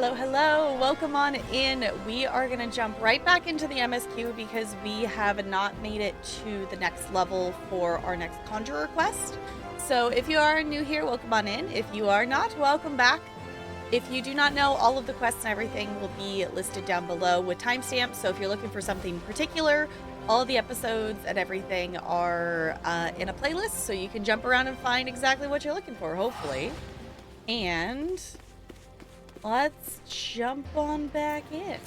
Hello, hello. Welcome on in. We are going to jump right back into the MSQ because we have not made it to the next level for our next Conjurer quest. So if you are new here, welcome on in. If you are not, welcome back. If you do not know, all of the quests and everything will be listed down below with timestamps. So if you're looking for something particular, all of the episodes and everything are in a playlist. So you can jump around and find exactly what you're looking for, hopefully. And let's jump on back in.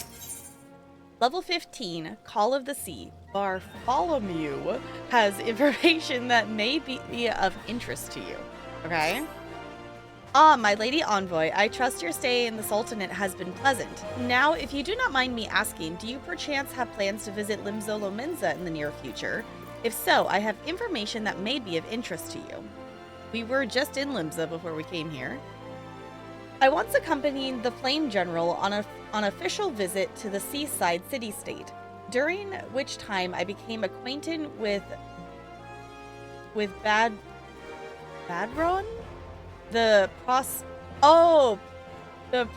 Level 15, Call of the Sea. Bartholomew has information that may be of interest to you. Okay? Ah, my lady envoy, I trust your stay in the Sultanate has been pleasant. Now, if you do not mind me asking, do you perchance have plans to visit Limzo in the near future? If so, I have information that may be of interest to you. We were just in Limza before we came here. I once accompanied the Flame General on an official visit to the seaside city-state, during which time I became acquainted with Badron? The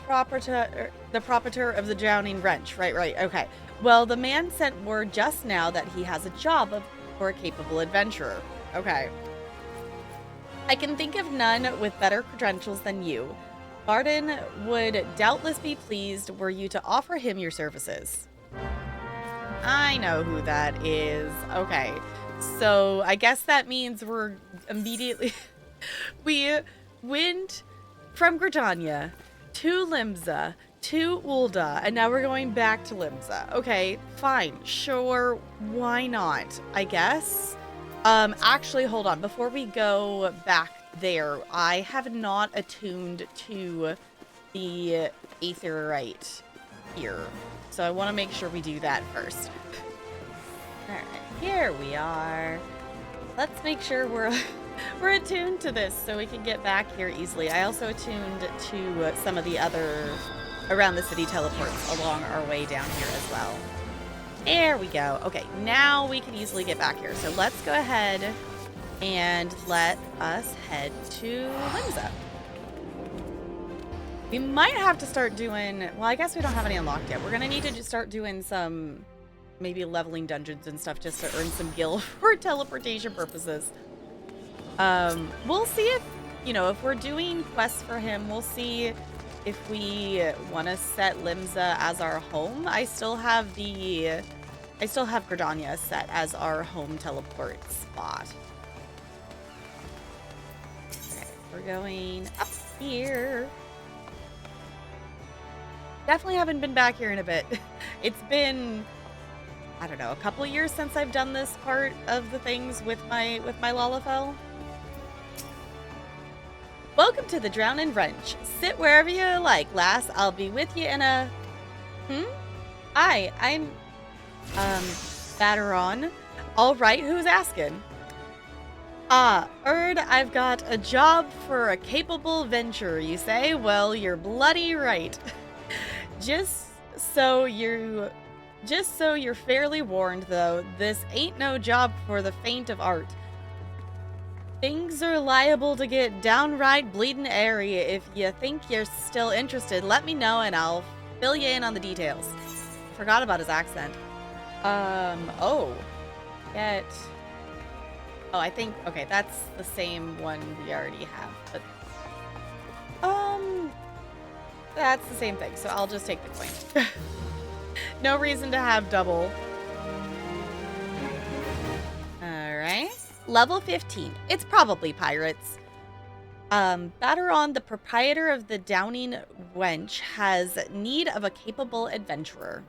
proprietor of the Drowning Wrench. Right, okay. Well, the man sent word just now that he has a job for a capable adventurer. Okay. I can think of none with better credentials than you. Barden would doubtless be pleased were you to offer him your services. I know who that is. Okay. So I guess that means we're immediately... we went from Gridania to Limza to Ulda, and now we're going back to Limza. Okay, fine. Sure, why not? I guess. Actually, hold on. Before we go back there, I have not attuned to the Aetherite here. So I want to make sure we do that first. Alright, here we are. Let's make sure we're attuned to this so we can get back here easily. I also attuned to some of the other around the city teleports along our way down here as well. There we go. Okay, now we can easily get back here. So let's go ahead and let us head to Limza. We might have to start doing... Well, I guess we don't have any unlocked yet. We're going to need to just start doing some... maybe leveling dungeons and stuff just to earn some gil for teleportation purposes. We'll see if, if we're doing quests for him, we'll see if we want to set Limza as our home. I still have Gridania set as our home teleport spot. Okay, we're going up here. Definitely haven't been back here in a bit. It's been, I don't know, a couple years since I've done this part of the things with my Lalafell. Welcome to the Drowning Wrench. Sit wherever you like, lass. I'll be with you in a... Hi, I'm... Batteron. Alright, who's asking? Erd, I've got a job for a capable venturer, you say? Well, you're bloody right. Just so you're fairly warned, though, this ain't no job for the faint of heart. Things are liable to get downright bleeding airy. If you think you're still interested, let me know and I'll fill you in on the details. Forgot about his accent. Oh, I think, okay, that's the same one we already have, but, that's the same thing, so I'll just take the coin. No reason to have double. Alright. Level 15. It's probably pirates. Batteron, the proprietor of the Drowning Wench, has need of a capable adventurer.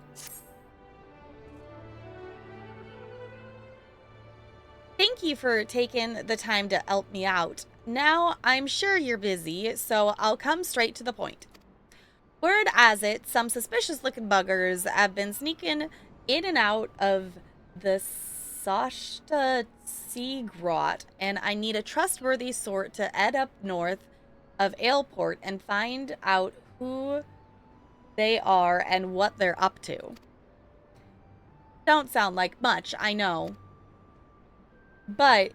Thank you for taking the time to help me out. Now, I'm sure you're busy, so I'll come straight to the point. Word has it, some suspicious-looking buggers have been sneaking in and out of the Sashta Sea Grot, and I need a trustworthy sort to head up north of Aleport and find out who they are and what they're up to. Don't sound like much, I know. But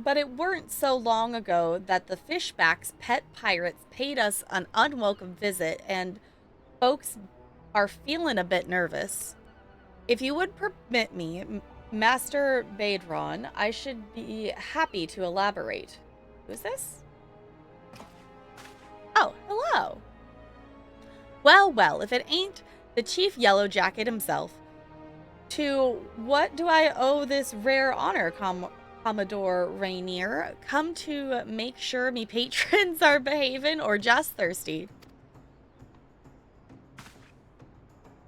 But it weren't so long ago that the Fishbacks' pet pirates paid us an unwelcome visit, and folks are feeling a bit nervous. If you would permit me, Master Baedron, I should be happy to elaborate. Who's this? Oh, hello. Well, well, if it ain't the Chief Yellow Jacket himself. To what do I owe this rare honor, Commodore Rainier? Come to make sure me patrons are behaving or just thirsty?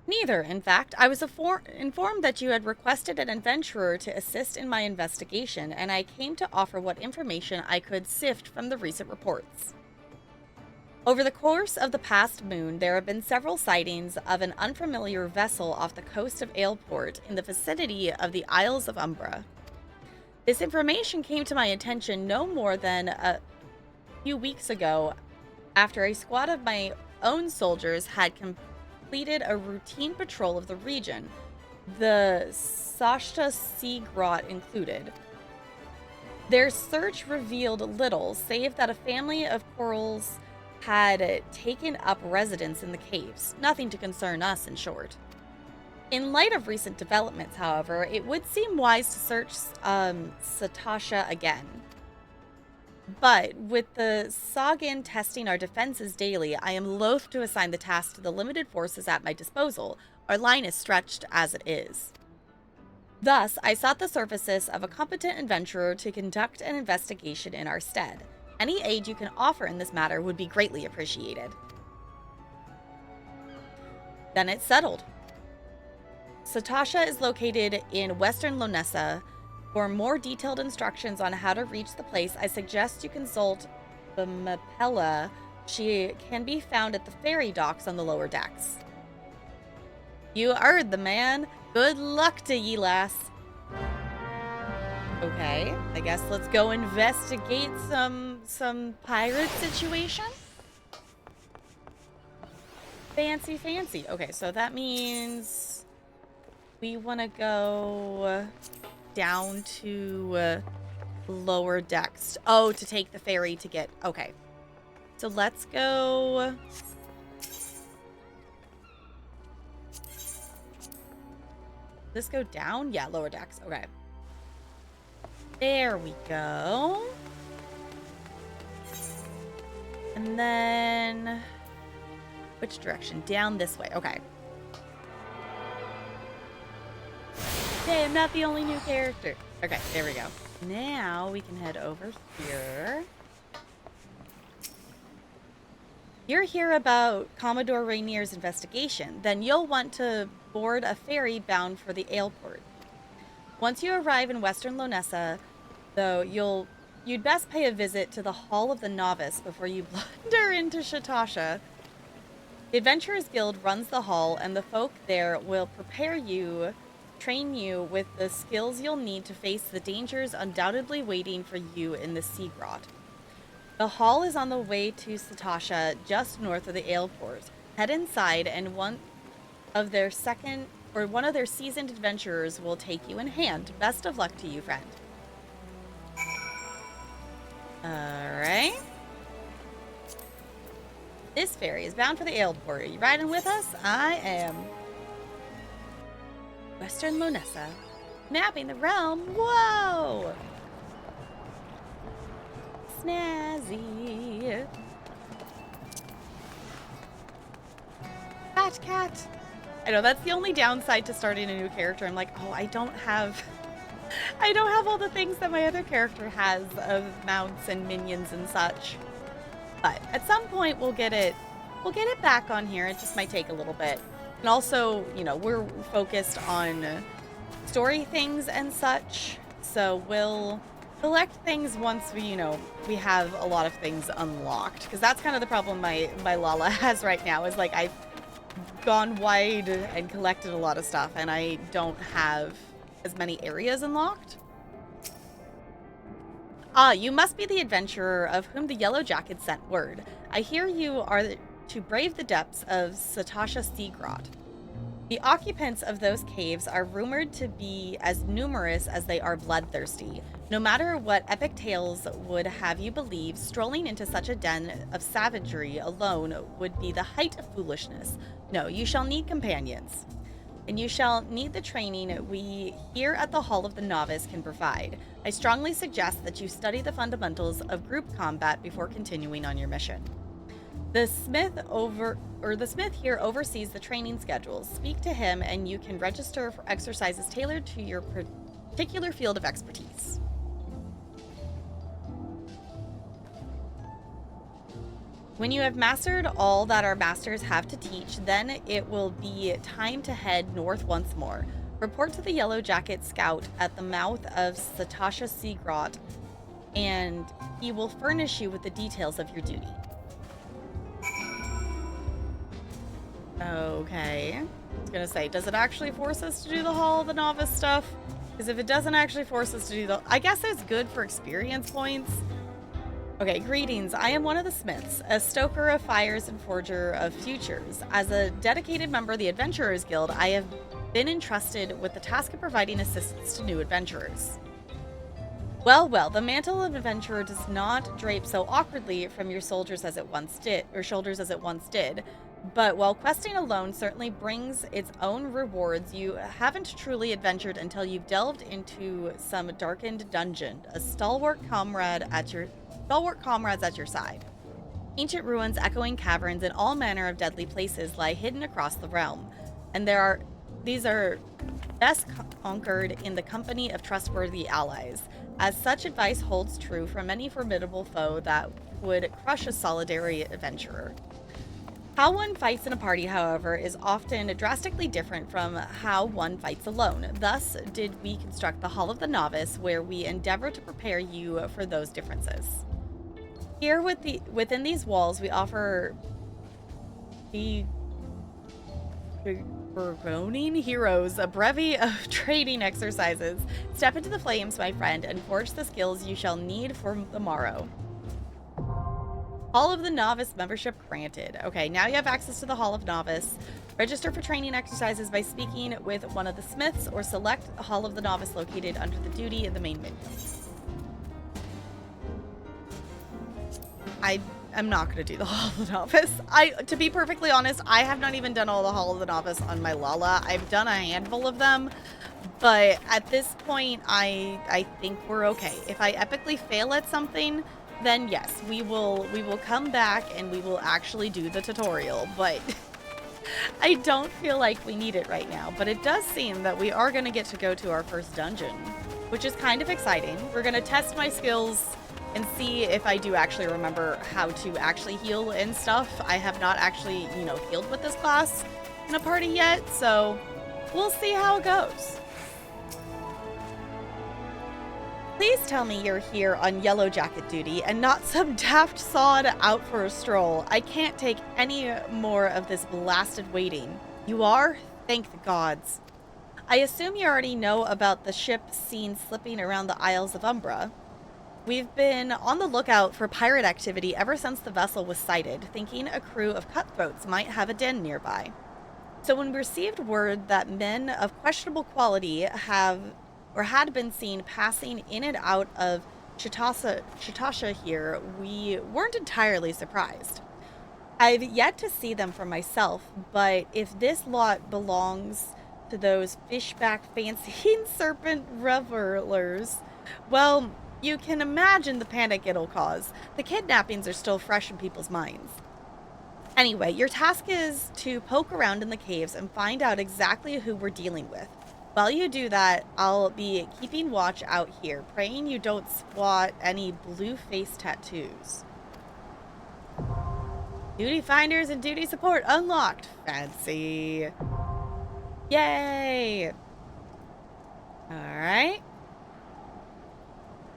Neither, in fact. I was informed that you had requested an adventurer to assist in my investigation, and I came to offer what information I could sift from the recent reports. Over the course of the past moon, there have been several sightings of an unfamiliar vessel off the coast of Aleport in the vicinity of the Isles of Umbra. This information came to my attention no more than a few weeks ago after a squad of my own soldiers had completed a routine patrol of the region, the Sashta Sea Grot included. Their search revealed little, save that a family of corals had taken up residence in the caves. Nothing to concern us, in short. In light of recent developments, however, it would seem wise to search Satasha again. But with the Sagan testing our defenses daily, I am loath to assign the task to the limited forces at my disposal. Our line is stretched as it is. Thus, I sought the services of a competent adventurer to conduct an investigation in our stead. Any aid you can offer in this matter would be greatly appreciated. Then it's settled. Satasha is located in western Lonessa. For more detailed instructions on how to reach the place, I suggest you consult the Mapella. She can be found at the ferry docks on the lower decks. You heard the man. Good luck to ye, lass. Okay, I guess let's go investigate some pirate situation. Fancy, fancy. Okay, so that means we want to go down to lower decks. Oh, to take the ferry to get... Okay. So let's go... Let's go down? Yeah, lower decks. Okay. There we go. And then... Which direction? Down this way. Okay. Hey, I'm not the only new character. Okay, there we go. Now we can head over here. You're here about Commodore Rainier's investigation. Then you'll want to board a ferry bound for the Aleport. Once you arrive in western Lonessa, though, you'd best pay a visit to the Hall of the Novice before you blunder into Shatasha. The Adventurers Guild runs the hall, and the folk there will train you with the skills you'll need to face the dangers undoubtedly waiting for you in the Sea Grot. The hall is on the way to Satasha, just north of the Aleport. Head inside, and one of their seasoned adventurers will take you in hand. Best of luck to you, friend. Alright. This ferry is bound for the Aleport. Are you riding with us? I am. Western Lonessa. Mapping the realm. Whoa! Snazzy. Fat cat. I know that's the only downside to starting a new character. I'm like, oh, I don't have all the things that my other character has of mounts and minions and such. But at some point we'll get it back on here. It just might take a little bit. And also, you know, we're focused on story things and such. So we'll collect things once we have a lot of things unlocked. Because that's kind of the problem my Lala has right now, is like I've gone wide and collected a lot of stuff, and I don't have as many areas unlocked. Ah, you must be the adventurer of whom the Yellow Jacket sent word. I hear you are to brave the depths of Satasha Sea Grot. The occupants of those caves are rumored to be as numerous as they are bloodthirsty. No matter what epic tales would have you believe, strolling into such a den of savagery alone would be the height of foolishness. No, you shall need companions. And you shall need the training we here at the Hall of the Novice can provide. I strongly suggest that you study the fundamentals of group combat before continuing on your mission. The smith here oversees the training schedules. Speak to him and you can register for exercises tailored to your particular field of expertise. When you have mastered all that our masters have to teach, then it will be time to head north once more. Report to the Yellow Jacket Scout at the mouth of Satasha Sea Grot, and he will furnish you with the details of your duty. Okay. I was gonna say, does it actually force us to do the Hall of the Novice stuff? Because if it doesn't actually force us to do I guess it's good for experience points. Okay, greetings. I am one of the smiths, a stoker of fires and forger of futures. As a dedicated member of the Adventurers Guild, I have been entrusted with the task of providing assistance to new adventurers. Well, the mantle of adventurer does not drape so awkwardly from your shoulders as it once did. But while questing alone certainly brings its own rewards, you haven't truly adventured until you've delved into some darkened dungeon, stalwart comrades at your side. Ancient ruins, echoing caverns, and all manner of deadly places lie hidden across the realm, and these are best conquered in the company of trustworthy allies. As such advice holds true for many formidable foe that would crush a solitary adventurer. How one fights in a party, however, is often drastically different from how one fights alone. Thus did we construct the Hall of the Novice, where we endeavor to prepare you for those differences. Here within these walls, we offer the Burgoning heroes a brevy of training exercises. Step into the flames, my friend, and forge the skills you shall need for the morrow. Hall of the Novice membership granted. Okay, now you have access to the Hall of Novice. Register for training exercises by speaking with one of the smiths or select the Hall of the Novice located under the duty in the main menu. I'm not going to do the Hall of the Novice. To be perfectly honest, I have not even done all the Hall of the Novice on my Lala. I've done a handful of them, but at this point, I think we're okay. If I epically fail at something, then yes, we will come back and we will actually do the tutorial, but I don't feel like we need it right now. But it does seem that we are going to get to go to our first dungeon, which is kind of exciting. We're going to test my skills and see if I do actually remember how to actually heal and stuff. I have not actually, healed with this class in a party yet, so we'll see how it goes. Please tell me you're here on Yellow Jacket duty and not some daft sod out for a stroll. I can't take any more of this blasted waiting. You are? Thank the gods. I assume you already know about the ship seen slipping around the Isles of Umbra. We've been on the lookout for pirate activity ever since the vessel was sighted, thinking a crew of cutthroats might have a den nearby. So when we received word that men of questionable quality had been seen passing in and out of Chatasha here, we weren't entirely surprised. I've yet to see them for myself, but if this lot belongs to those fishback fancying serpent revelers, well, you can imagine the panic it'll cause. The kidnappings are still fresh in people's minds. Anyway, your task is to poke around in the caves and find out exactly who we're dealing with. While you do that, I'll be keeping watch out here, praying you don't spot any blue face tattoos. Duty finders and duty support unlocked. Fancy. Yay! Alright.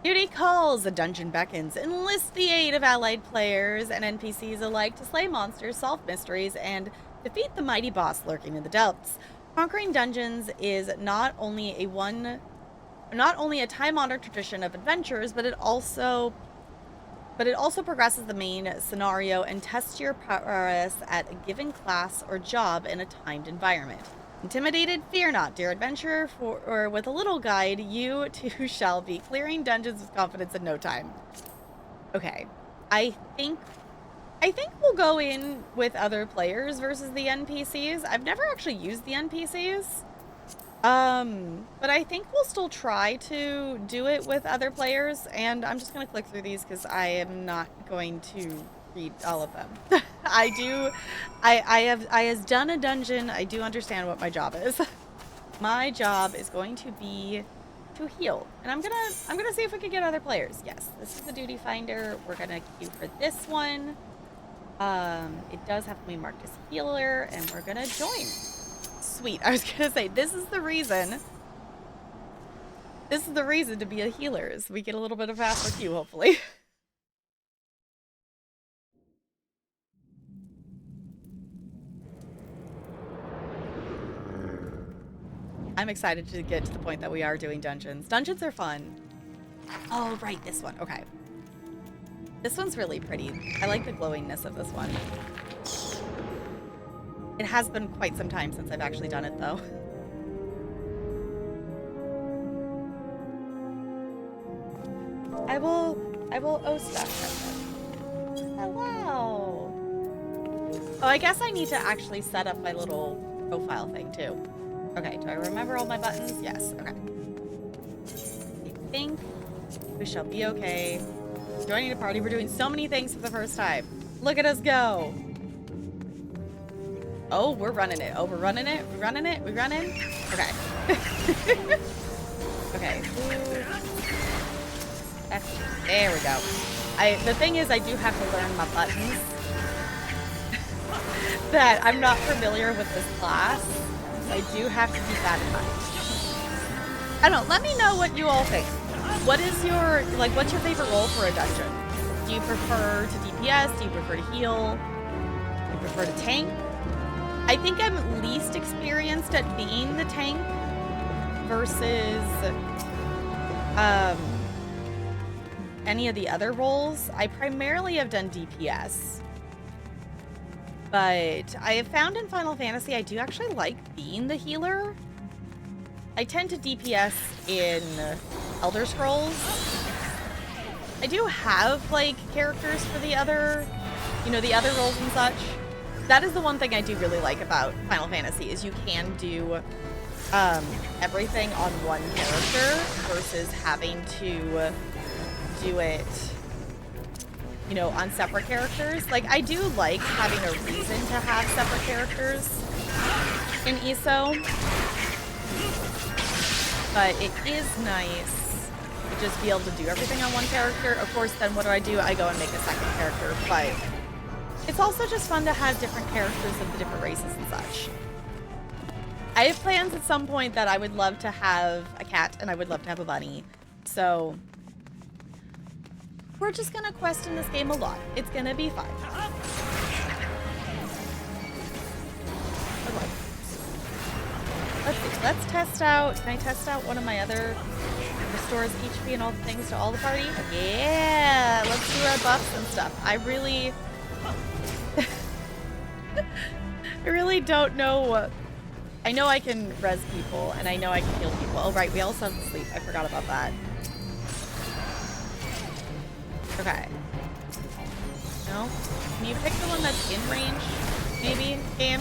Duty calls. The dungeon beckons. Enlist the aid of allied players and NPCs alike to slay monsters, solve mysteries, and defeat the mighty boss lurking in the depths. Conquering dungeons is not only a time-honored tradition of adventures, but it also progresses the main scenario and tests your prowess at a given class or job in a timed environment. Intimidated? Fear not, dear adventurer, or with a little guide, you too shall be clearing dungeons with confidence in no time. Okay. I think we'll go in with other players versus the NPCs. I've never actually used the NPCs. But I think we'll still try to do it with other players, and I'm just gonna click through these because I am not going to read all of them. I have done a dungeon. I do understand what my job is. My job is going to be to heal, and I'm gonna see if we can get other players. Yes, this is the duty finder. We're gonna queue for this one. It does have to be marked as healer, and we're gonna join. Sweet. I was gonna say, this is the reason to be a healer, is we get a little bit of faster queue, hopefully. I'm excited to get to the point that we are doing dungeons. Dungeons are fun. Oh, right, this one. Okay. This one's really pretty. I like the glowingness of this one. It has been quite some time since I've actually done it, though. I will stuff. Hello. Oh, I guess I need to actually set up my little profile thing, too. Okay, do I remember all my buttons? Yes, okay. I think we shall be okay. Joining a party, we're doing so many things for the first time. Look at us go. Oh, we're running it. Oh, we're running it. We're running it. We're running. Okay. Okay. There we go. The thing is, I do have to learn my buttons. That I'm not familiar with this class. So I do have to keep that in mind. I don't know. Let me know what you all think. What is your, what's your favorite role for a dungeon? Do you prefer to DPS? Do you prefer to heal? Do you prefer to tank? I think I'm least experienced at being the tank versus any of the other roles. I primarily have done DPS. But I have found in Final Fantasy I do actually like being the healer. I tend to DPS in Elder Scrolls. I do have, characters for the other, the other roles and such. That is the one thing I do really like about Final Fantasy, is you can do everything on one character versus having to do it, on separate characters. I do like having a reason to have separate characters in ESO. But it is nice to just be able to do everything on one character. Of course, then what do? I go and make a second character, but it's also just fun to have different characters of the different races and such. I have plans at some point that I would love to have a cat and I would love to have a bunny. So we're just gonna quest in this game a lot. It's gonna be fun. Okay. Let's see. Let's test out. Can I test out one of my other restores HP and all the things to all the party? Yeah. Let's do our buffs and stuff. I really don't know what. I know I can res people and I know I can heal people. Oh, right. We also have to sleep. I forgot about that. Okay. No? Can you pick the one that's in range? Maybe? Game?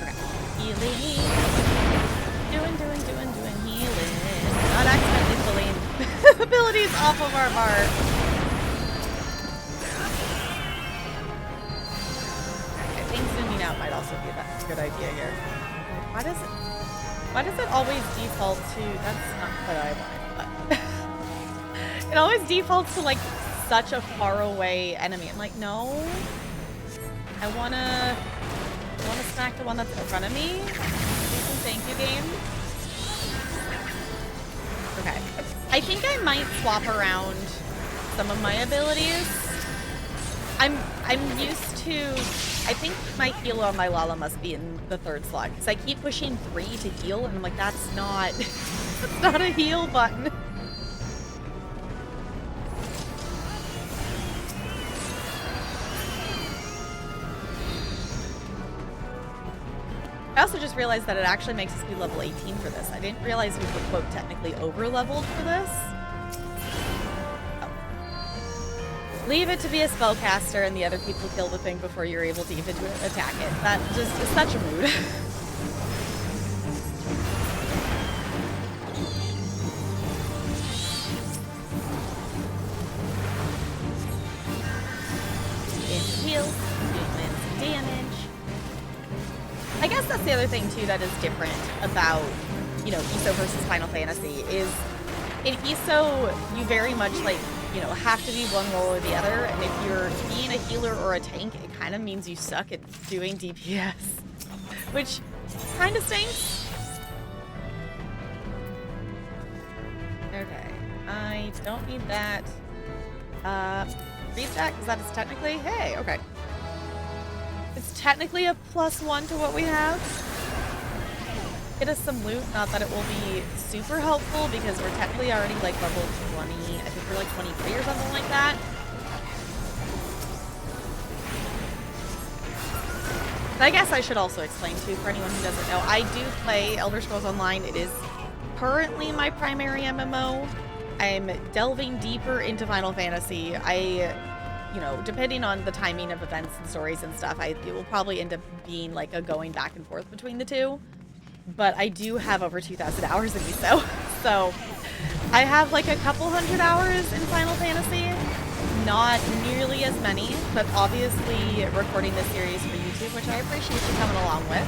Okay. Healing. Doing healing. Not accidentally pulling abilities off of our bar. I think zooming out might also be a good idea here. Why does it always default to, that's not what I want, but it always defaults to such a far away enemy. I'm like, no. I wanna smack the one that's in front of me. Thank you, game. Okay. I think I might swap around some of my abilities. I'm used to, I think my heal on my Lala must be in the third slot, because I keep pushing 3 to heal, and I'm like, that's not a heal button. I also just realized that it actually makes us be level 18 for this. I didn't realize we were, quote, technically over-leveled for this. Oh. Leave it to be a spellcaster and the other people kill the thing before you're able to even attack it. That just is such a mood. Heals, damage. I guess that's the other thing too that is different about, you know, ESO versus Final Fantasy is in ESO you very much like, you know, have to be one role or the other, and if you're being a healer or a tank, it kind of means you suck at doing DPS, which kind of stinks. Okay, I don't need that. Read that, because that is technically, hey, okay. It's technically a +1 to what we have. Get us some loot, not that it will be super helpful, because we're technically already like level 20, I think we're like 23 or something like that. But I guess I should also explain too, for anyone who doesn't know, I do play Elder Scrolls Online. It is currently my primary MMO. I'm delving deeper into Final Fantasy. You know, depending on the timing of events and stories and stuff, it will probably end up being like a going back and forth between the two. But I do have over 2,000 hours in ESO. So I have like a couple hundred hours in Final Fantasy. Not nearly as many, but obviously recording this series for YouTube, which I appreciate you coming along with.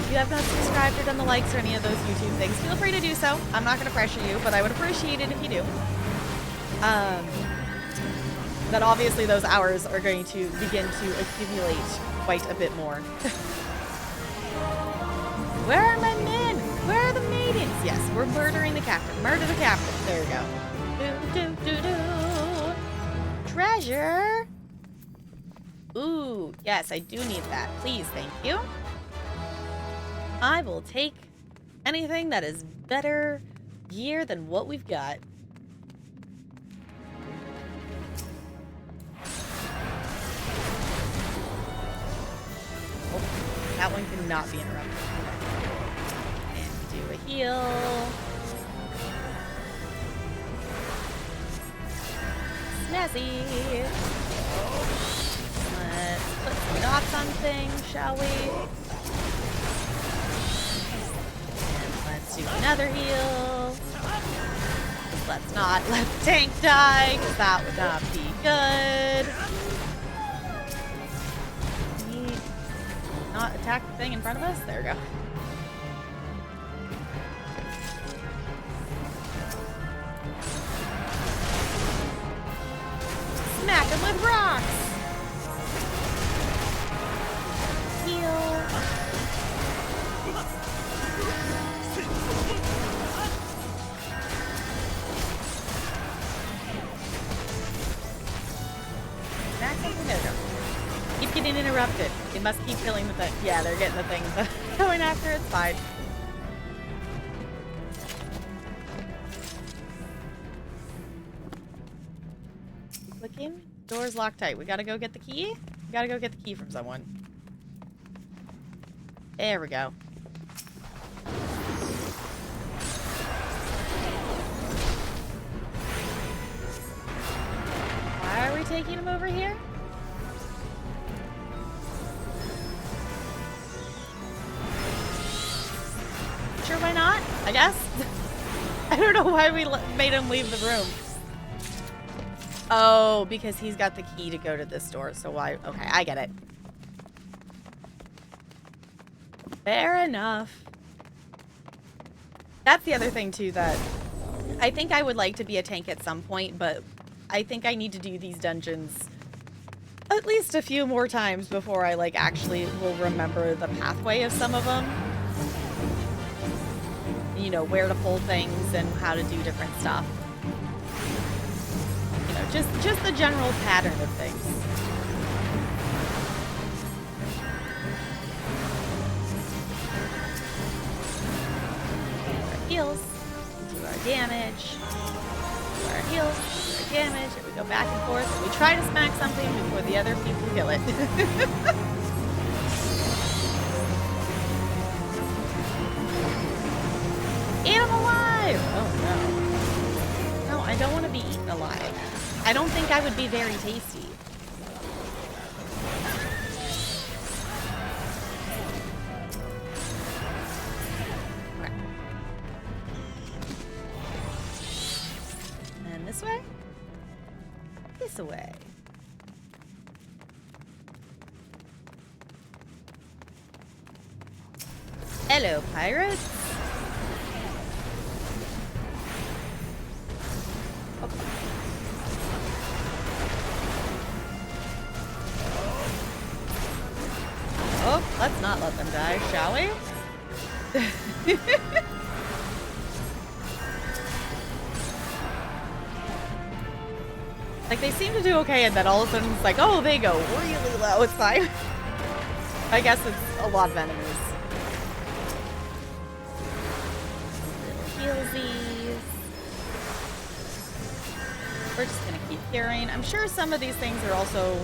If you have not subscribed or done the likes or any of those YouTube things, feel free to do so. I'm not going to pressure you, but I would appreciate it if you do. But obviously those hours are going to begin to accumulate quite a bit more. Where are my men? Where are the maidens? Yes, we're murdering the captain. Murder the captain. There we go. Do, do, do, do. Treasure. Ooh, yes, I do need that. Please, thank you. I will take anything that is better gear than what we've got. Oh, that one cannot be interrupted. And do a heal. Snazzy. Let's put some dots on things, shall we? Let's do another heal. Let's not let the tank die, because that would not be good. Can we not attack the thing in front of us? There we go. Smack him with rocks! Heal. Keep getting interrupted. It must keep killing the thing. Yeah, they're getting the things going after. It's fine. Keep clicking. Door's locked tight. We gotta go get the key? We gotta go get the key from someone. There we go. Why are we taking him over here? Sure, why not? I guess. I don't know why we made him leave the room. Oh, because he's got the key to go to this door, so why? Okay, I get it. Fair enough. That's the other thing, too, that I think I would like to be a tank at some point, but I think I need to do these dungeons at least a few more times before I, like, actually will remember the pathway of some of them. You know, where to pull things and how to do different stuff. You know, just the general pattern of things. Our heals, do our damage, do our heals, do our damage, and we go back and forth, and we try to smack something before the other people kill it. no. No, I don't want to be eaten alive. I don't think I would be very tasty. Okay. And this way? This way. Hello, pirates. Okay. Oh, let's not let them die, shall we? Like, they seem to do okay, and then all of a sudden it's like, oh, they go really low. It's fine. I guess it's a lot of enemies. Healsies. We're just gonna keep carrying. I'm sure some of these things are also...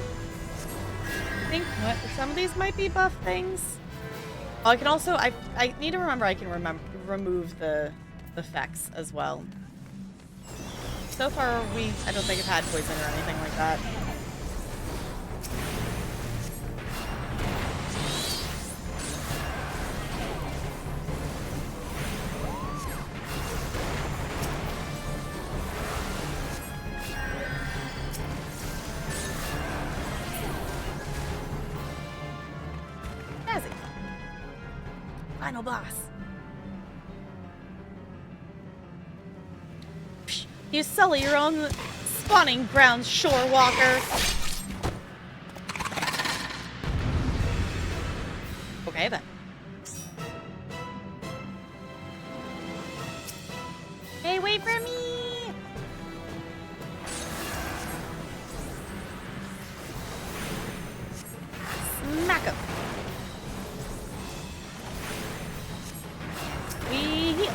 I think some of these might be buff things. Oh, I can also... I need to remember I can remove the effects as well. So far, I don't think I've had poison or anything like that. Jazzy. Final boss. You sully your own spawning grounds, shore walker. Okay, then. Hey, wait for me! Smack him. We heal.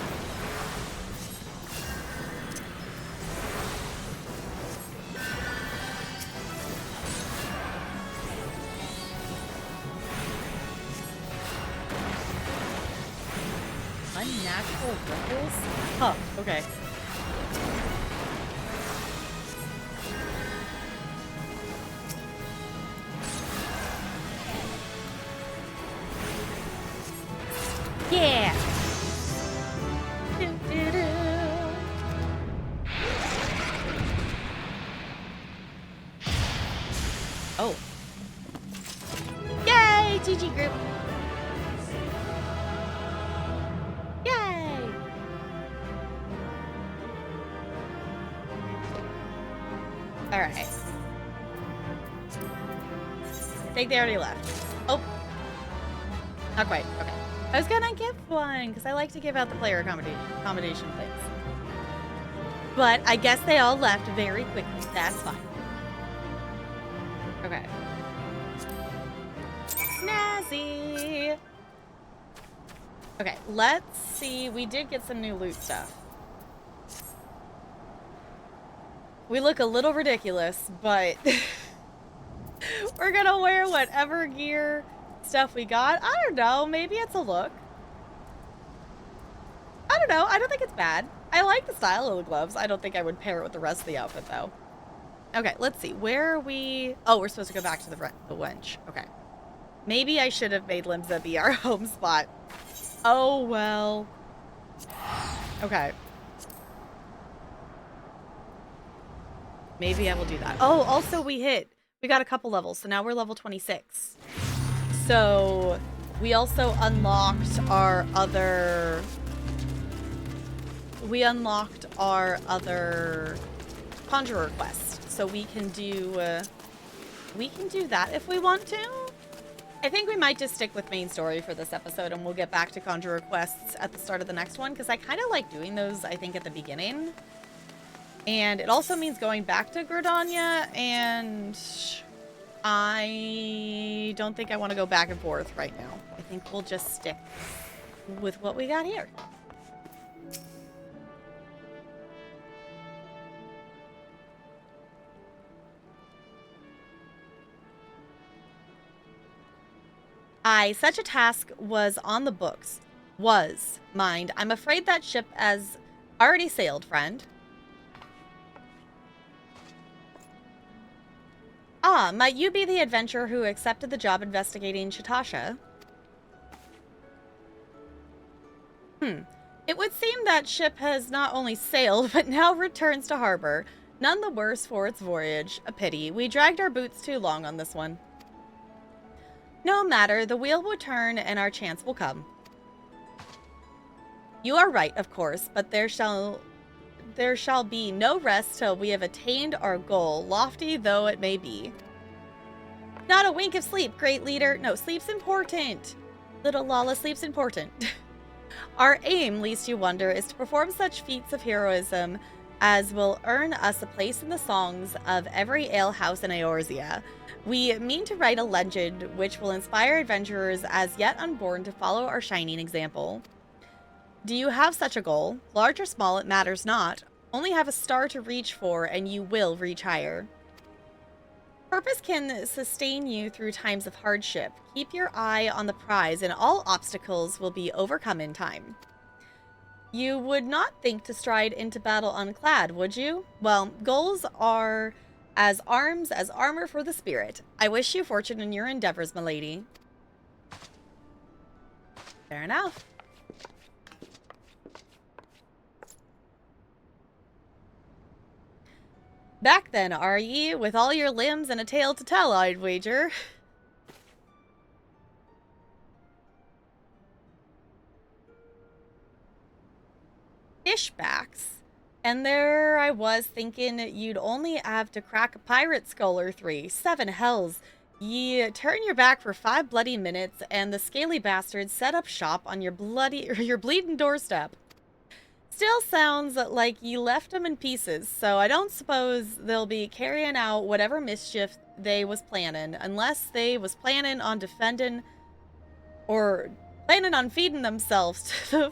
Unnatural ripples? Huh, okay. Yeah! Oh. Yay, GG group! Yay! Alright. I think they already left. Oh. Not quite. Okay. I was gonna give one, because I like to give out the player accommodation things. But I guess they all left very quickly. That's fine. Okay. Snazzy! Okay, let's see. We did get some new loot stuff. We look a little ridiculous, but we're gonna wear whatever gear stuff we got. I don't know. Maybe it's a look. I don't know. I don't think it's bad. I like the style of the gloves. I don't think I would pair it with the rest of the outfit, though. Okay, let's see. Where are we? Oh, we're supposed to go back to the wench. Okay. Maybe I should have made Limza be our home spot. Oh, well. Okay. Maybe I will do that. Oh, also we got a couple levels, so now we're level 26. So we also unlocked our other... Conjurer quest. So we can do that if we want to. I think we might just stick with main story for this episode, and we'll get back to Conjurer quests at the start of the next one, because I kind of like doing those, I think, at the beginning. And it also means going back to Gridania, and I don't think I want to go back and forth right now. I think we'll just stick with what we got here. Such a task was on the books. Was. Mind. I'm afraid that ship as Already sailed, friend. Ah, might you be the adventurer who accepted the job investigating Shatasha? It would seem that ship has not only sailed, but now returns to harbor. None the worse for its voyage. A pity. We dragged our boots too long on this one. No matter, the wheel will turn and our chance will come. You are right, of course, but there shall be no rest till we have attained our goal, lofty though it may be. Not a wink of sleep, great leader. No, sleep's important. Little Lala, sleep's important. Our aim, least you wonder, is to perform such feats of heroism as will earn us a place in the songs of every alehouse in Eorzea. We mean to write a legend which will inspire adventurers as yet unborn to follow our shining example. Do you have such a goal? Large or small, it matters not. Only have a star to reach for, and you will reach higher. Purpose can sustain you through times of hardship. Keep your eye on the prize, and all obstacles will be overcome in time. You would not think to stride into battle unclad, would you? Well, goals are as arms as armor for the spirit. I wish you fortune in your endeavors, milady. Fair enough. Back then, are ye, with all your limbs and a tale to tell, I'd wager. Fishbacks. And there I was thinking you'd only have to crack a pirate skull or 3. 7 hells. Ye turn your back for 5 bloody minutes, and the scaly bastards set up shop on your bleeding doorstep. Still sounds like you left them in pieces, so I don't suppose they'll be carrying out whatever mischief they was planning, unless they was planning on defending or planning on feeding themselves to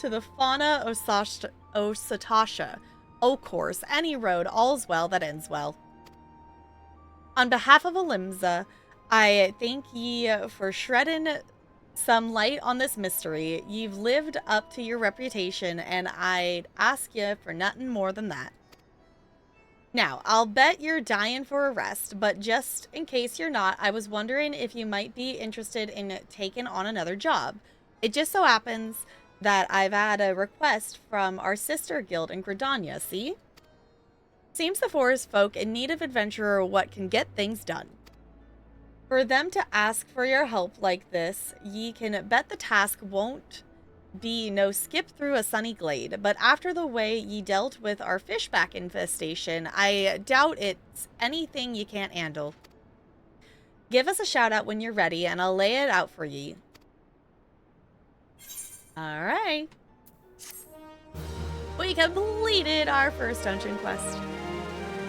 the fauna of Satasha. O course, any road, all's well that ends well. On behalf of Alimza, I thank ye for shredding some light on this mystery. You've lived up to your reputation, and I'd ask you for nothing more than that. Now, I'll bet you're dying for a rest, but just in case you're not, I was wondering if you might be interested in taking on another job. It just so happens that I've had a request from our sister guild in Gridania, see? Seems the forest folk in need of adventurer what can get things done. For them to ask for your help like this, ye can bet the task won't be no skip through a sunny glade. But after the way ye dealt with our fishback infestation, I doubt it's anything you can't handle. Give us a shout out when you're ready, and I'll lay it out for ye. Alright. We completed our first dungeon quest.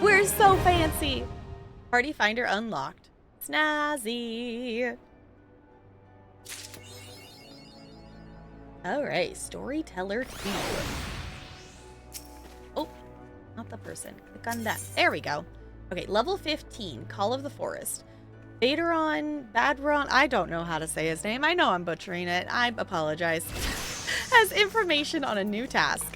We're so fancy! Party finder unlocked. Snazzy. Alright, storyteller 2. Oh, not the person. Click on that. There we go. Okay, level 15, Call of the Forest. Badron, I don't know how to say his name. I know I'm butchering it. I apologize. Has information on a new task.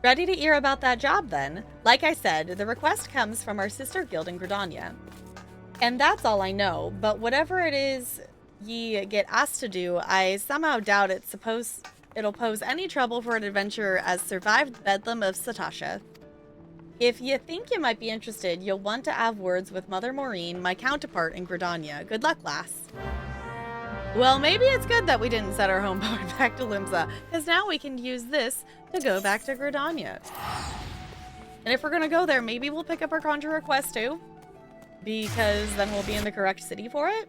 Ready to hear about that job then? Like I said, the request comes from our sister guild in Gridania. And that's all I know, but whatever it is ye get asked to do, I somehow doubt it'll pose any trouble for an adventurer as survived the bedlam of Satasha. If you think you might be interested, you'll want to have words with Mother Maureen, my counterpart in Gridania. Good luck, lass. Well, maybe it's good that we didn't set our home back to Limsa, because now we can use this to go back to Gridania. And if we're going to go there, maybe we'll pick up our conjurer quest too. Because then we'll be in the correct city for it?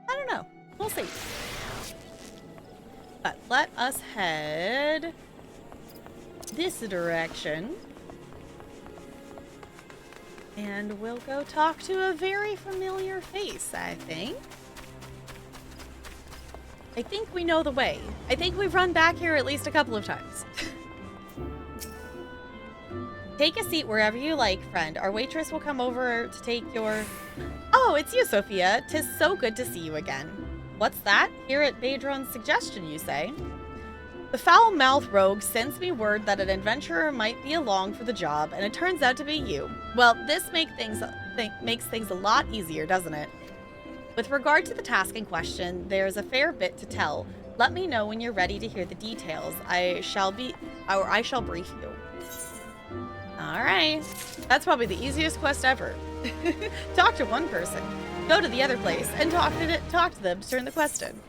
I don't know. We'll see. But let us head this direction. And we'll go talk to a very familiar face, I think. I think we know the way. I think we've run back here at least a couple of times. Take a seat wherever you like, friend. Our waitress will come over to take your... Oh, it's you, Sophia. 'Tis so good to see you again. What's that? Here at Badron's suggestion, you say? The foul-mouthed rogue sends me word that an adventurer might be along for the job, and it turns out to be you. Well, this makes things a lot easier, doesn't it? With regard to the task in question, there's a fair bit to tell. Let me know when you're ready to hear the details. I shall brief you. Alright. That's probably the easiest quest ever. Talk to one person, go to the other place, and talk to them to turn the quest in.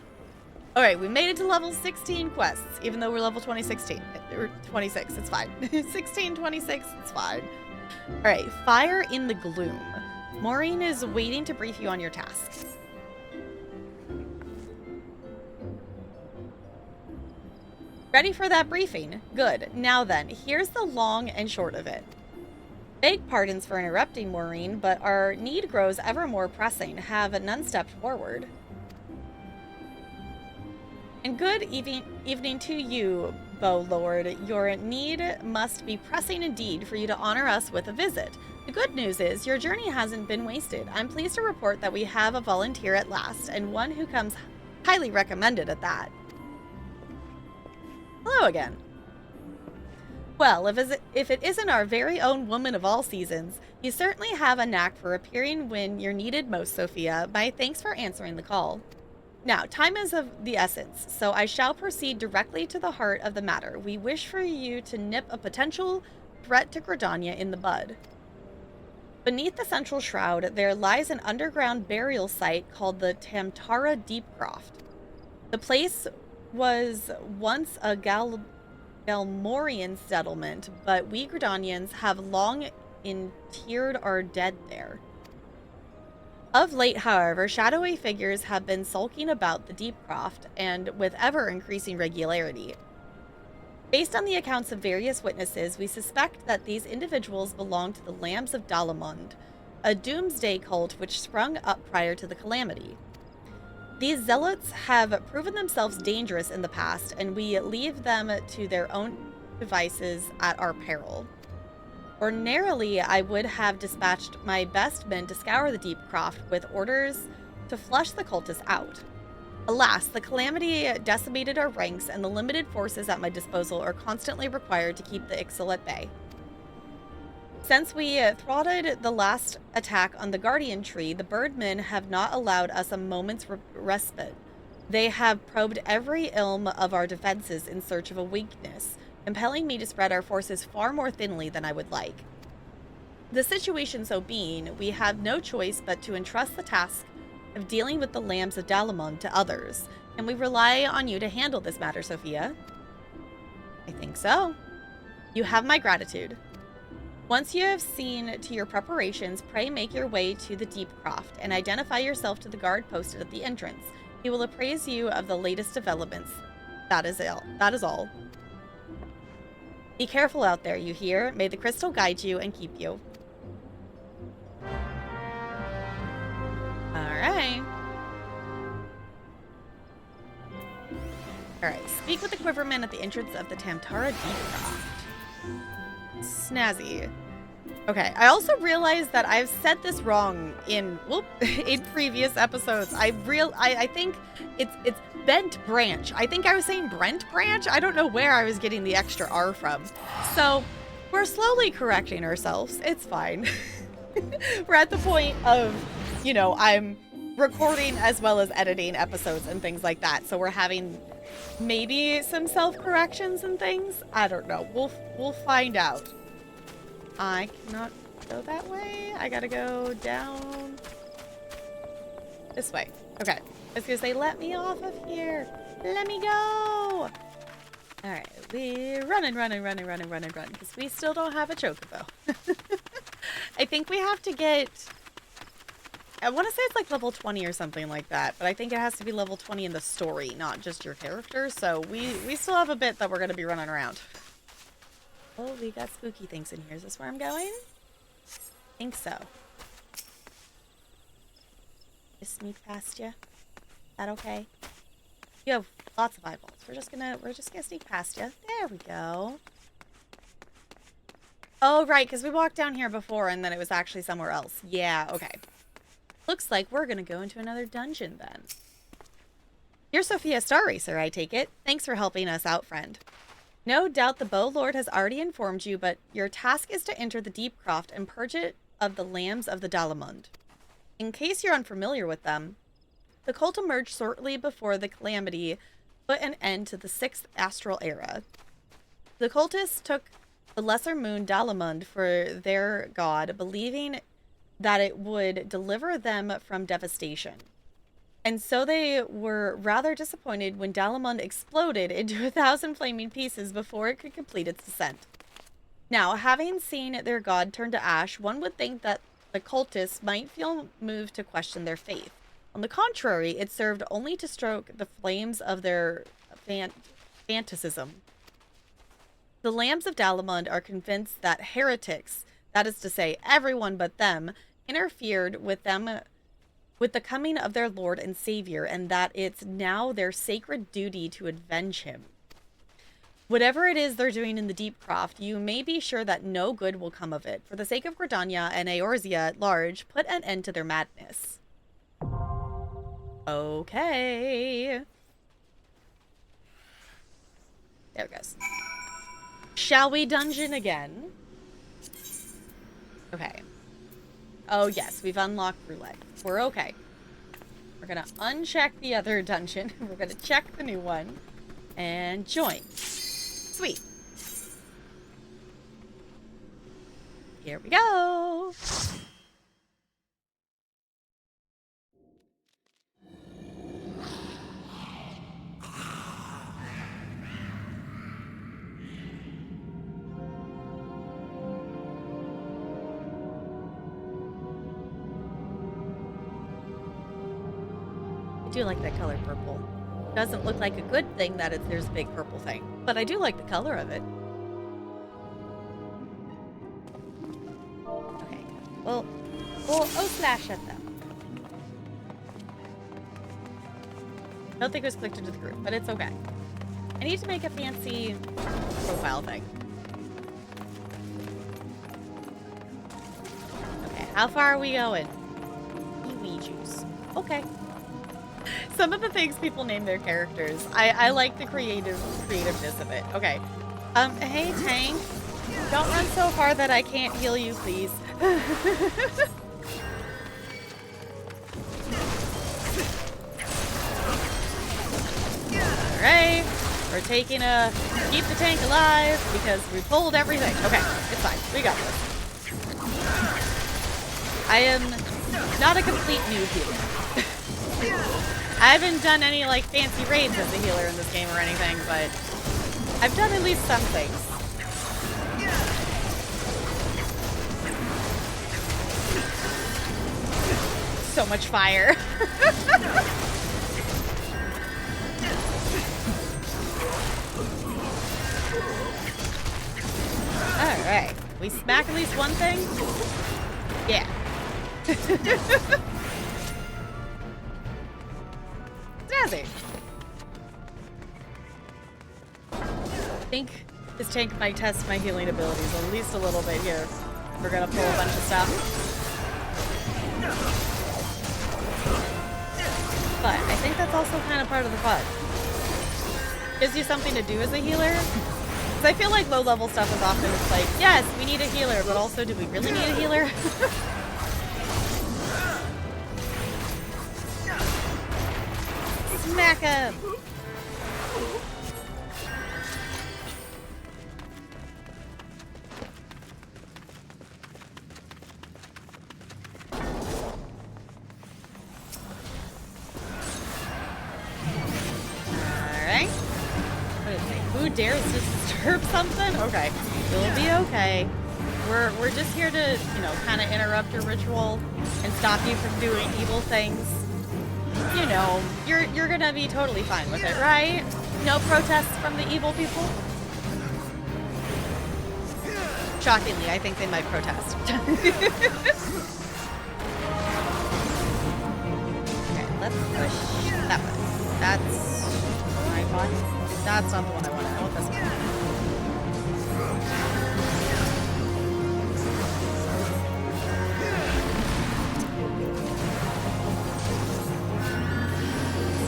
Alright, we made it to level 16 quests, even though we're level 26. It's fine. 16, 26, it's fine. Alright, Fire in the Gloom. Maureen is waiting to brief you on your task. Ready for that briefing? Good. Now then, here's the long and short of it. Beg pardons for interrupting, Maureen, but our need grows ever more pressing. Have none stepped forward. And good evening to you, Bow Lord. Your need must be pressing indeed for you to honor us with a visit. The good news is your journey hasn't been wasted. I'm pleased to report that we have a volunteer at last, and one who comes highly recommended at that. Hello again. Well, if it isn't our very own woman of all seasons, you certainly have a knack for appearing when you're needed most, Sophia. My thanks for answering the call. Now, time is of the essence, so I shall proceed directly to the heart of the matter. We wish for you to nip a potential threat to Gridania in the bud. Beneath the central shroud, there lies an underground burial site called the Tamtara Deepcroft. The place was once a Galmorian settlement, but we Gridanians have long interred our dead there. Of late, however, shadowy figures have been sulking about the Deepcroft, and with ever-increasing regularity. Based on the accounts of various witnesses, we suspect that these individuals belong to the Lambs of Dalamund, a doomsday cult which sprung up prior to the calamity. These zealots have proven themselves dangerous in the past, and we leave them to their own devices at our peril. Ordinarily, I would have dispatched my best men to scour the Deepcroft with orders to flush the cultists out. Alas, the calamity decimated our ranks, and the limited forces at my disposal are constantly required to keep the Ixal at bay. Since we thwarted the last attack on the Guardian Tree, the Birdmen have not allowed us a moment's respite. They have probed every ilm of our defenses in search of a weakness, compelling me to spread our forces far more thinly than I would like. The situation so being, we have no choice but to entrust the task of dealing with the Lambs of Dalamund to others, and we rely on you to handle this matter, Sophia. I think so. You have my gratitude. Once you have seen to your preparations, pray make your way to the Deepcroft and identify yourself to the guard posted at the entrance. He will appraise you of the latest developments. That is all. Be careful out there, you hear? May the crystal guide you and keep you. Alright. Alright, speak with the Quiverman at the entrance of the Tamtara Deepcroft. Snazzy. Okay, I also realized that I've said this wrong in previous episodes. I think it's Bent Branch. I think I was saying Brent Branch. I don't know where I was getting the extra R from. So we're slowly correcting ourselves. It's fine. We're at the point of, you know, I'm recording as well as editing episodes and things like that. So we're having maybe some self-corrections and things. I don't know. We'll find out. I cannot go that way. I gotta go down this way. Okay. I was gonna say, let me off of here. Let me go. Alright, we're running, because we still don't have a chocobo. I think we have to get, I want to say it's like level 20 or something like that, but I think it has to be level 20 in the story, not just your character, so we still have a bit that we're going to be running around. Oh, we got spooky things in here. Is this where I'm going? I think so. Just sneak past you. Is that okay? You have lots of eyeballs. We're just gonna sneak past you. There we go. Oh, right, because we walked down here before and then it was actually somewhere else. Yeah, okay. Looks like we're gonna go into another dungeon then. You're Sophia Star Racer, I take it. Thanks for helping us out, friend. No doubt the Bow Lord has already informed you, but your task is to enter the Deep Croft and purge it of the lambs of the Dalamund. In case you're unfamiliar with them, the cult emerged shortly before the calamity put an end to the 6th astral era. The cultists took the lesser moon Dalamund for their god, believing that it would deliver them from devastation. And so they were rather disappointed when Dalamund exploded into 1,000 flaming pieces before it could complete its descent. Now, having seen their god turn to ash, one would think that the cultists might feel moved to question their faith. On the contrary, it served only to stoke the flames of their fanaticism. The Lambs of Dalamund are convinced that heretics, that is to say, everyone but them, interfered with the coming of their Lord and Savior, and that it's now their sacred duty to avenge him. Whatever it is they're doing in the Deep Croft, you may be sure that no good will come of it. For the sake of Gridania and Eorzea at large, put an end to their madness. Okay. There it goes. Shall we dungeon again? Okay. Oh yes, we've unlocked roulette. We're okay. We're gonna uncheck the other dungeon. We're gonna check the new one. And join. Sweet. Here we go. I do like that color purple. Doesn't look like a good thing that there's a big purple thing, but I do like the color of it. Okay, well, we'll slash at them. Don't think it was clicked into the group, but it's okay. I need to make a fancy profile thing. Okay, how far are we going? Kiwi juice. Okay. Some of the things people name their characters, I like the creativeness of it. Okay. Hey Tank, don't run so far that I can't heal you, please. Alright, we're taking keep the tank alive because we pulled everything. Okay, it's fine, we got this. I am not a complete noob healer. I haven't done any, like, fancy raids as a healer in this game or anything, but I've done at least some things. So much fire. Alright. We smack at least one thing? Yeah. Snazzy. I think this tank might test my healing abilities at least a little bit here. We're gonna pull a bunch of stuff. But I think that's also kind of part of the fun. Gives you something to do as a healer. Because I feel like low-level stuff is often it's like, yes, we need a healer, but also, do we really need a healer? Smack him! Alright. What is it? Who dares to disturb something? Okay. We'll be okay. We're just here to, you know, kind of interrupt your ritual and stop you from doing evil things. You know, you're gonna be totally fine with it, right? No protests from the evil people? Shockingly, I think they might protest. Okay, let's push that one. That's my one. That's not the one I want. I want this one.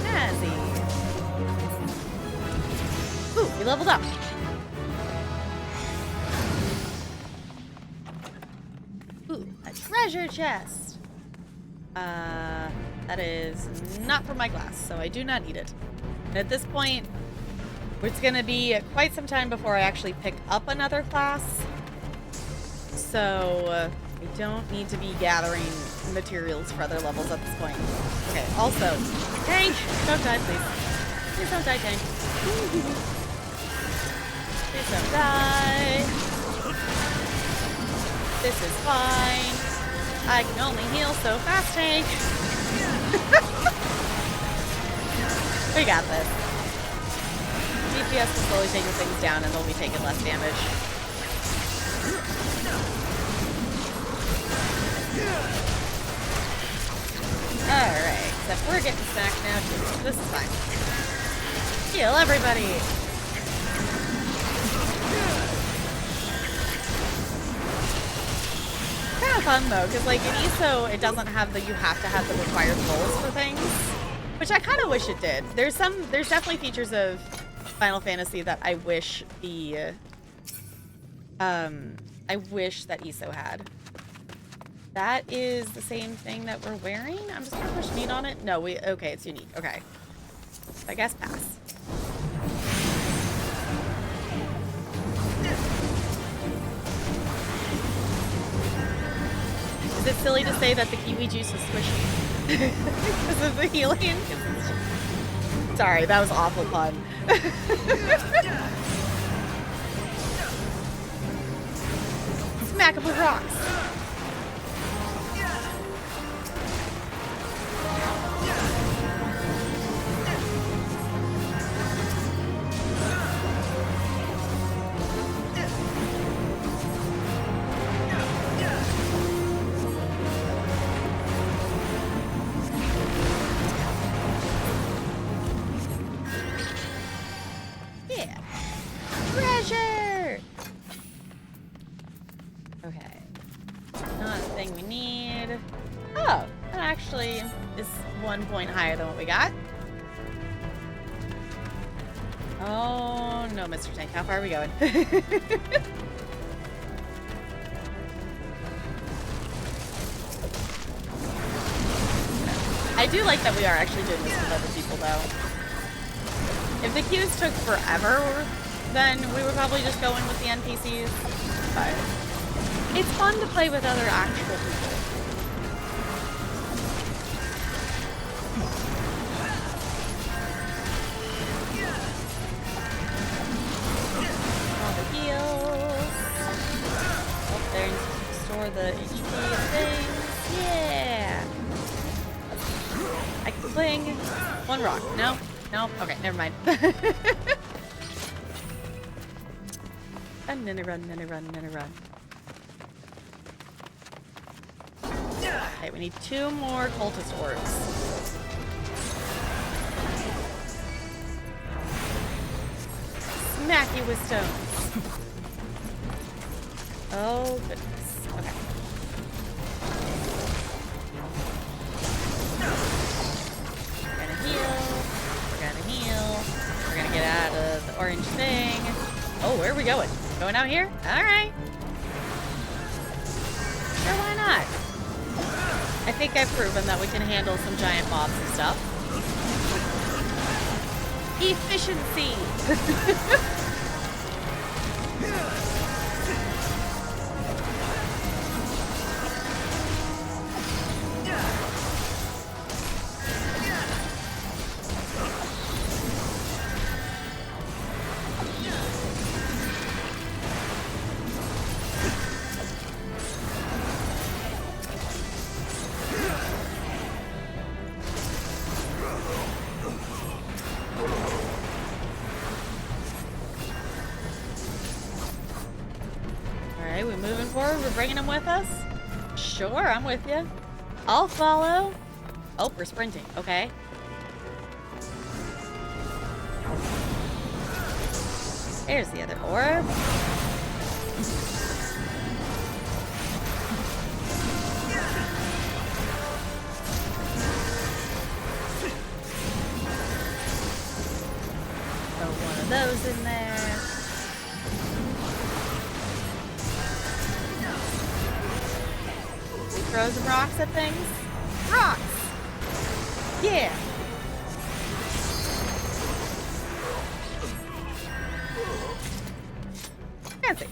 Snazzy. leveled up. Ooh, a treasure chest. That is not for my class, so I do not need it. And at this point, it's going to be quite some time before I actually pick up another class. So, I don't need to be gathering materials for other levels at this point. Okay, also, tank! Don't die, please. Please don't die, tank. Please don't die. This is fine. I can only heal so fast, tank. We got this. DPS will slowly taking things down and they'll be taking less damage. Alright, except we're getting smacked now too. This is fine. Heal everybody! Kind of fun though, because like in ESO, it doesn't have the you have to have the required goals for things, which I kind of wish it did. There's definitely features of Final Fantasy that I wish I wish that ESO had. That is the same thing that we're wearing. I'm just gonna push need on it. No, okay, it's unique. Okay, I guess pass. Is it silly to say that the kiwi juice is squishy because of the healing? Sorry, that was an awful pun. Smack him with rocks. Point higher than what we got. Oh no, Mr. Tank, how far are we going? I do like that we are actually doing this with other people though. If the queues took forever, then we would probably just go in with the NPCs. But it's fun to play with other actual people. The HP things. Yeah. I can fling one rock. No? No? Okay, never mind. Run, run. Okay, we need 2 more cultist orbs. Smack you with stones. Oh, goodness. Okay. We're gonna heal. We're gonna get out of the orange thing. Oh, where are we going? Going out here? Alright. Sure, why not? I think I've proven that we can handle some giant mobs and stuff. Efficiency! We're bringing them with us? Sure, I'm with you. I'll follow. Oh, we're sprinting. Okay. There's the other orb. Throw one of those in there. rocks at things? Rocks! Yeah! Fancy.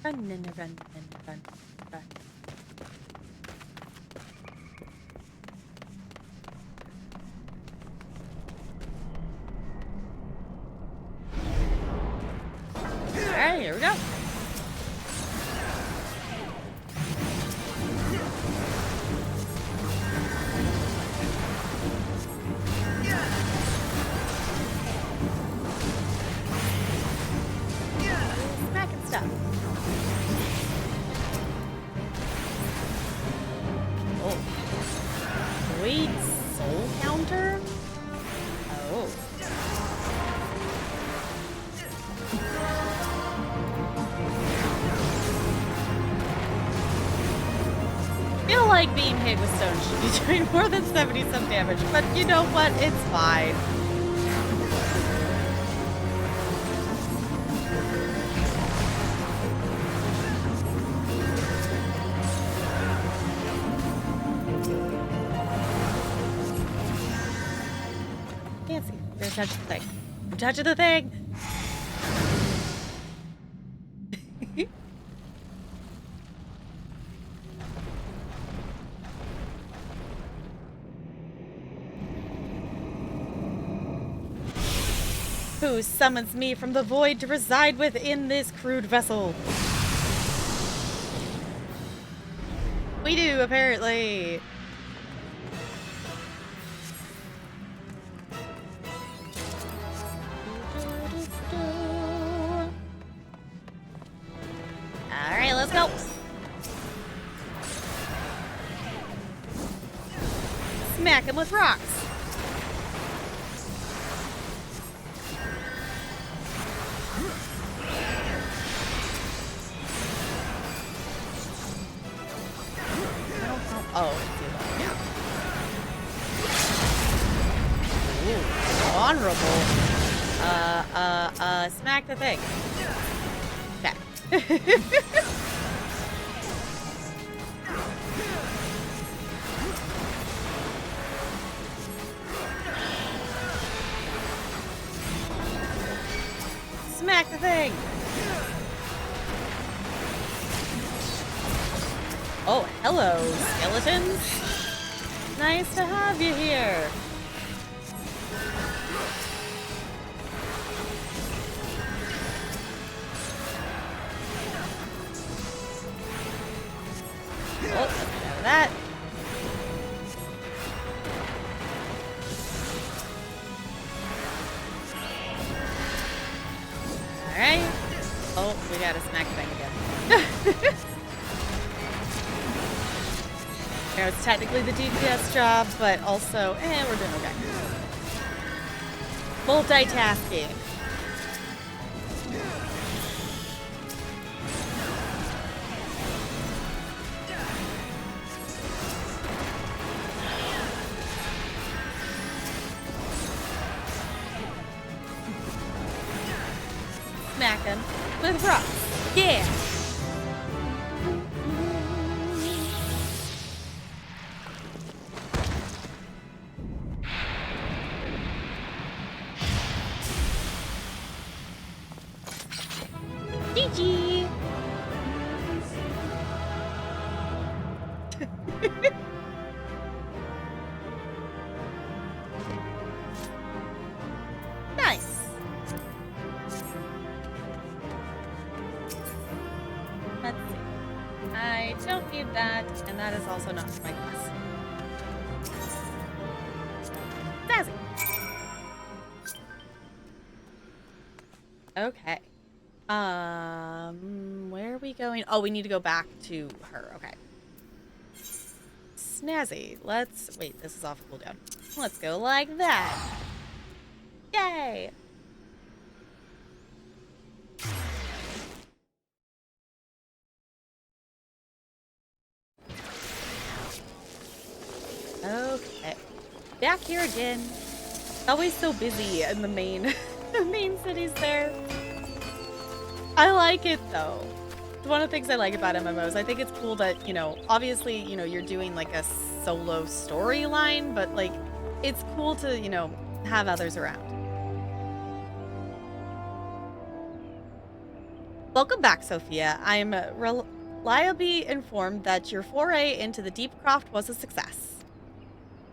Run, run, run, run, run. Alright, here we go. Smacking stuff. Oh. Wait, soul counter? Oh. I feel like being hit with stone should be doing more than 70-some damage, but you know what? It's fine. Can't see. Don't touch the thing. Don't touch the thing! Who summons me from the void to reside within this crude vessel? We do, apparently. Alright, let's go. Smack him with rocks. Oh, ooh, honorable. Smack the thing. Okay. Smack the thing. Oh, hello, skeletons. Nice to have you here. Oh, let's get out of that. Alright. Oh, we gotta smack the thing again. You know, it's technically the DPS job, but also, we're doing okay. Multitasking. Smack him with rocks. Yeah. GG. Nice. Let's see. I don't need that, and that is also not my class. Sassy. Okay. Where are we going? Oh, we need to go back to her. Okay. Snazzy. Let's... Wait, this is off cooldown. Let's go like that. Yay! Okay. Back here again. Always so busy in the main... the main cities there. I like it, though. one of the things I like about MMOs. I think it's cool that, obviously, you're doing like a solo storyline, but like it's cool to, have others around. Welcome back, Sophia. I'm reliably informed that your foray into the deep craft was a success.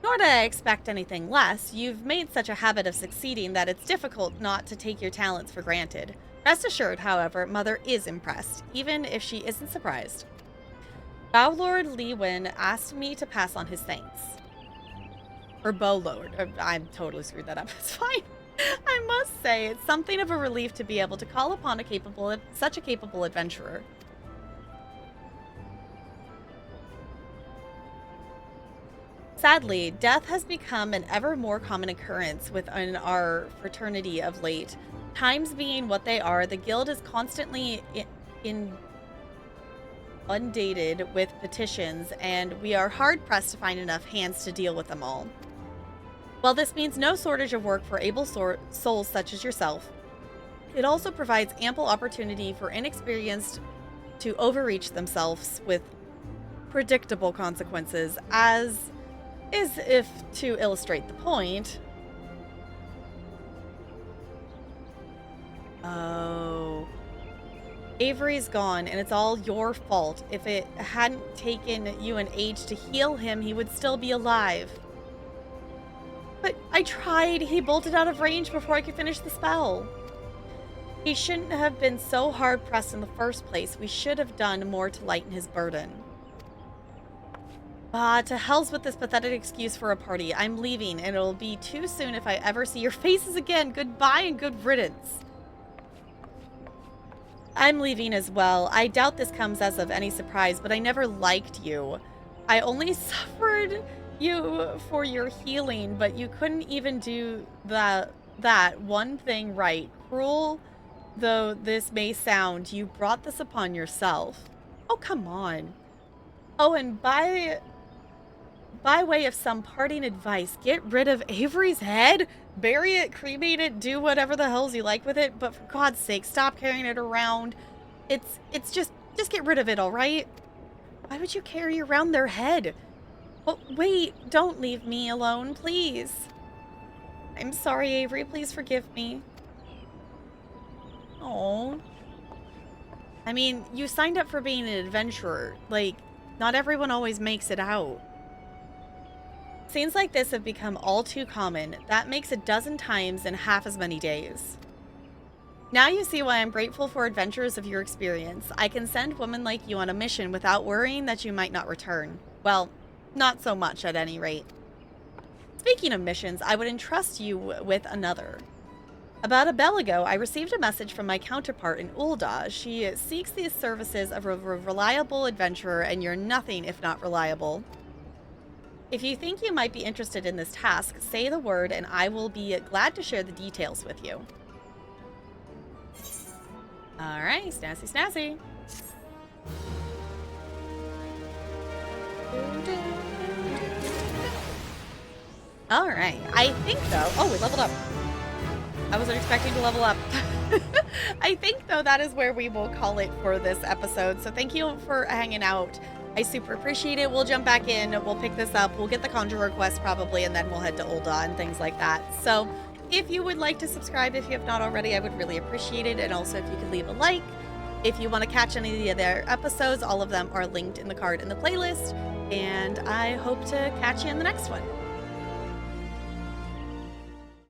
Nor did I expect anything less. You've made such a habit of succeeding that it's difficult not to take your talents for granted. Rest assured, however, Mother is impressed, even if she isn't surprised. Bowlord Lewin asked me to pass on his thanks. Or Bowlord. I totally screwed that up. It's fine. I must say, it's something of a relief to be able to call upon such a capable adventurer. Sadly, death has become an ever more common occurrence within our fraternity of late. Times being what they are, the guild is constantly inundated with petitions, and we are hard-pressed to find enough hands to deal with them all. While this means no shortage of work for able souls such as yourself, it also provides ample opportunity for inexperienced to overreach themselves with predictable consequences, as if to illustrate the point. Oh. Avery's gone, and it's all your fault. If it hadn't taken you an age to heal him, he would still be alive. But I tried. He bolted out of range before I could finish the spell. He shouldn't have been so hard-pressed in the first place. We should have done more to lighten his burden. To hell's with this pathetic excuse for a party. I'm leaving, and it'll be too soon if I ever see your faces again. Goodbye and good riddance. I'm leaving as well. I doubt this comes as of any surprise, but I never liked you. I only suffered you for your healing, but you couldn't even do that one thing right. Cruel though this may sound, you brought this upon yourself. Oh, come on. Oh, and by way of some parting advice, get rid of Avery's head, bury it, cremate it, do whatever the hells you like with it, but for God's sake, stop carrying it around. It's just get rid of it, all right? Why would you carry around their head? Oh, wait, don't leave me alone, please. I'm sorry, Avery, please forgive me. Oh. I mean, you signed up for being an adventurer. Like, not everyone always makes it out. Scenes like this have become all too common. That makes a dozen times in half as many days. Now you see why I'm grateful for adventures of your experience. I can send women like you on a mission without worrying that you might not return. Well, not so much at any rate. Speaking of missions, I would entrust you with another. About a bell ago, I received a message from my counterpart in Ul'dah. She seeks the services of a reliable adventurer, and you're nothing if not reliable. If you think you might be interested in this task, say the word and I will be glad to share the details with you. Alright, snazzy snazzy. Alright, I think though... Oh, we leveled up. I wasn't expecting to level up. I think though that is where we will call it for this episode. So thank you for hanging out. I super appreciate it. We'll jump back in. We'll pick this up. We'll get the Conjurer quest probably, and then we'll head to Ul'dah and things like that. So if you would like to subscribe, if you have not already, I would really appreciate it. And also if you could leave a like. If you want to catch any of the other episodes, all of them are linked in the card in the playlist. And I hope to catch you in the next one.